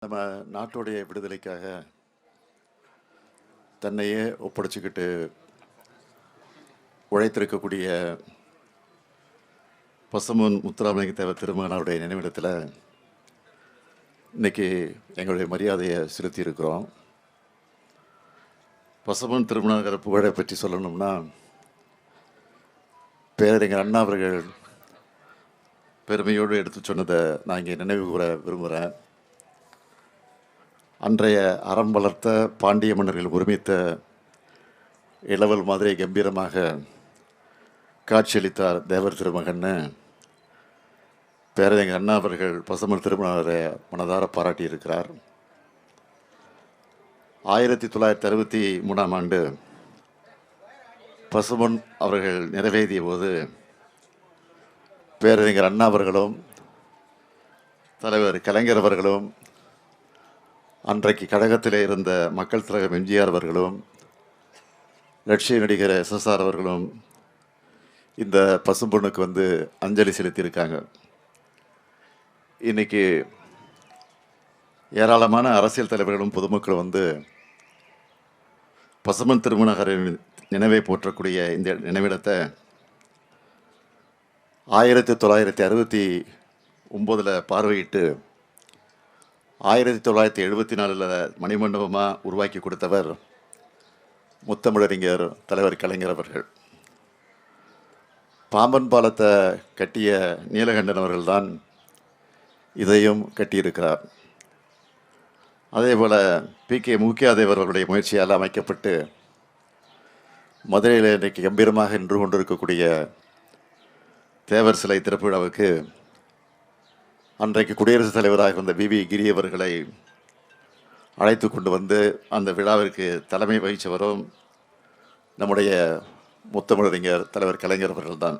நம்ம நாட்டுடைய விடுதலைக்காக தன்னையே ஒப்படைச்சிக்கிட்டு உழைத்திருக்கக்கூடிய பசும்பொன் முத்துராமலிங்க தேவர் திருமகனாருடைய நினைவிடத்தில் இன்றைக்கி எங்களுடைய மரியாதையை செலுத்தி இருக்கிறோம். பசும்பொன் திருமகனார் புகழை பற்றி சொல்லணும்னா, பேரறிஞர் அண்ணா அவர்கள் பெருமையோடு எடுத்து சொன்னதை நான் இங்கே நினைவு கூற விரும்புகிறேன். அன்றைய அறம் வளர்த்த பாண்டிய மன்னர்கள் ஒருமித்த இளவல் மாதிரி கம்பீரமாக காட்சியளித்தார் தேவர் திருமகன்னு பேரறிஞர் அண்ணா அவர்கள் பசும்பொன் திருமகனாரை மனதார பாராட்டியிருக்கிறார். 1963ஆம் ஆண்டு பசும்பொன் அவர்கள் நிறைவேறிய போது பேரறிஞர் அண்ணா அவர்களும் தலைவர் கலைஞர் அவர்களும் அன்றைக்கு கழகத்தில் இருந்த மக்கள் தலைவர் எம்ஜிஆர் அவர்களும் லட்சிய நடிகர் எஸ்எஸ்ஆர் அவர்களும் இந்த பசும்பொண்ணுக்கு வந்து அஞ்சலி செலுத்தியிருக்காங்க. இன்றைக்கி ஏராளமான அரசியல் தலைவர்களும் பொதுமக்களும் வந்து பசும்பொன் திருமகனாரின் நினைவை போற்றக்கூடிய இந்த நினைவிடத்தை 1969 பார்வையிட்டு 1974 மணிமண்டபமாக உருவாக்கி கொடுத்தவர் முத்தமிழறிஞர் தலைவர் கலைஞர் அவர்கள். பாம்பன் பாலத்தை கட்டிய நீலகண்டன் அவர்கள்தான் இதையும் கட்டியிருக்கிறார். அதே போல் பி.கே. மூக்கியாதேவர் அவர்களுடைய முயற்சியால் அமைக்கப்பட்டு மதுரையில் இன்றைக்கு கம்பீரமாக நின்று கொண்டிருக்கக்கூடிய தேவர் சிலை திறப்பு விழாவுக்கு அன்றைக்கு குடியரசுத் தலைவராக இருந்த வி.வி. கிரி அவர்களை அழைத்து கொண்டு வந்து அந்த விழாவிற்கு தலைமை வகித்தவரும் நம்முடைய முத்தமிழறிஞர் தலைவர் கலைஞர் அவர்கள்தான்.